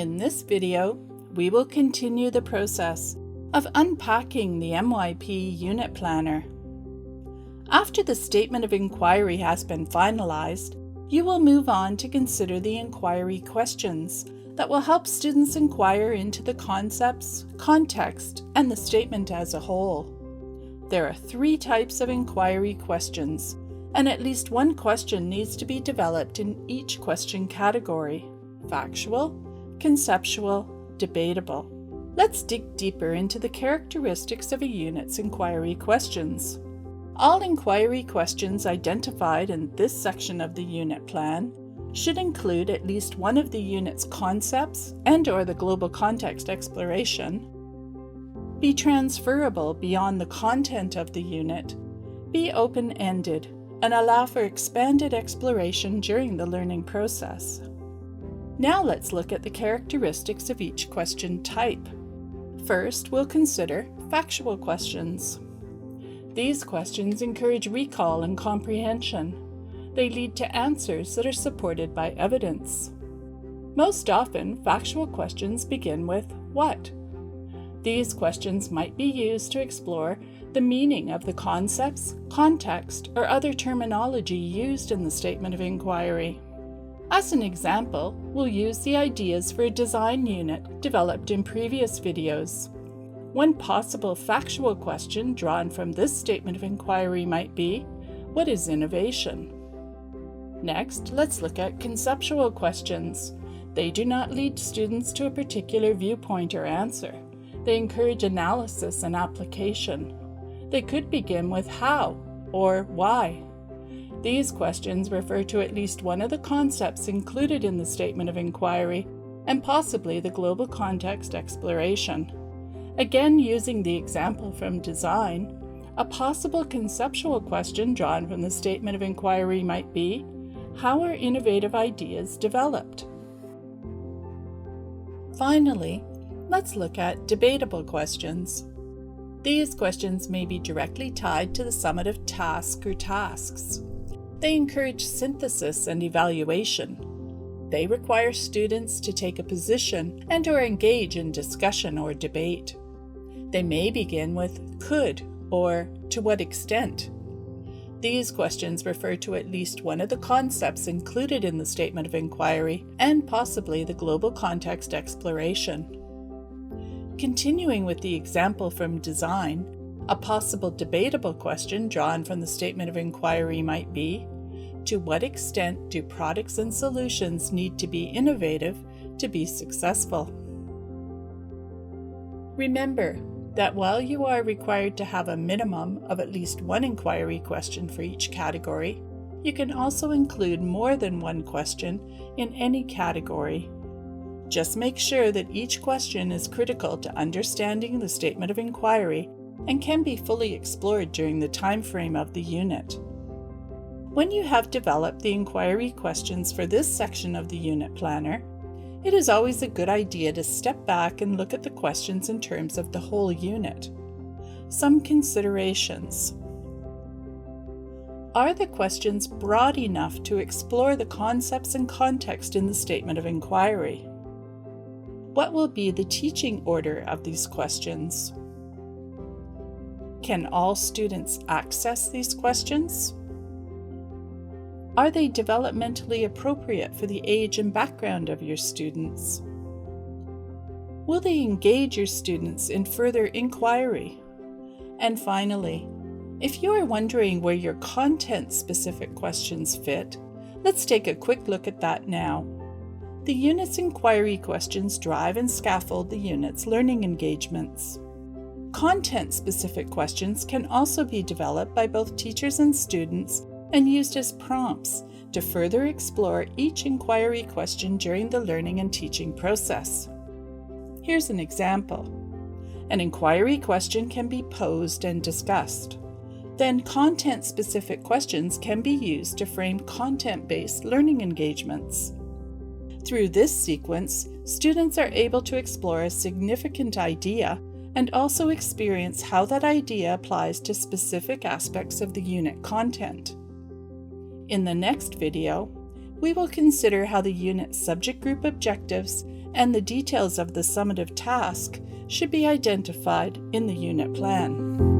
In this video, we will continue the process of unpacking the MYP unit planner. After the statement of inquiry has been finalized, you will move on to consider the inquiry questions that will help students inquire into the concepts, context, and the statement as a whole. There are 3 types of inquiry questions, and at least one question needs to be developed in each question category: factual, conceptual, debatable. Let's dig deeper into the characteristics of a unit's inquiry questions. All inquiry questions identified in this section of the unit plan should include at least one of the unit's concepts and/or the global context exploration, be transferable beyond the content of the unit, be open-ended, and allow for expanded exploration during the learning process. Now let's look at the characteristics of each question type. First, we'll consider factual questions. These questions encourage recall and comprehension. They lead to answers that are supported by evidence. Most often, factual questions begin with "what?" These questions might be used to explore the meaning of the concepts, context, or other terminology used in the statement of inquiry. As an example, we'll use the ideas for a design unit developed in previous videos. One possible factual question drawn from this statement of inquiry might be, what is innovation? Next, let's look at conceptual questions. They do not lead students to a particular viewpoint or answer. They encourage analysis and application. They could begin with how or why. These questions refer to at least one of the concepts included in the statement of inquiry and possibly the global context exploration. Again, using the example from design, a possible conceptual question drawn from the statement of inquiry might be, how are innovative ideas developed? Finally, let's look at debatable questions. These questions may be directly tied to the summative task or tasks. They encourage synthesis and evaluation. They require students to take a position and/or engage in discussion or debate. They may begin with could or to what extent. These questions refer to at least one of the concepts included in the statement of inquiry and possibly the global context exploration. Continuing with the example from design, a possible debatable question drawn from the statement of inquiry might be, to what extent do products and solutions need to be innovative to be successful? Remember that while you are required to have a minimum of at least one inquiry question for each category, you can also include more than one question in any category. Just make sure that each question is critical to understanding the statement of inquiry and can be fully explored during the time frame of the unit. When you have developed the inquiry questions for this section of the unit planner, it is always a good idea to step back and look at the questions in terms of the whole unit. Some considerations. Are the questions broad enough to explore the concepts and context in the statement of inquiry? What will be the teaching order of these questions? Can all students access these questions? Are they developmentally appropriate for the age and background of your students? Will they engage your students in further inquiry? And finally, if you are wondering where your content-specific questions fit, let's take a quick look at that now. The unit's inquiry questions drive and scaffold the unit's learning engagements. Content-specific questions can also be developed by both teachers and students and used as prompts to further explore each inquiry question during the learning and teaching process. Here's an example. An inquiry question can be posed and discussed. Then content-specific questions can be used to frame content-based learning engagements. Through this sequence, students are able to explore a significant idea and also experience how that idea applies to specific aspects of the unit content. In the next video, we will consider how the unit's subject group objectives and the details of the summative task should be identified in the unit plan.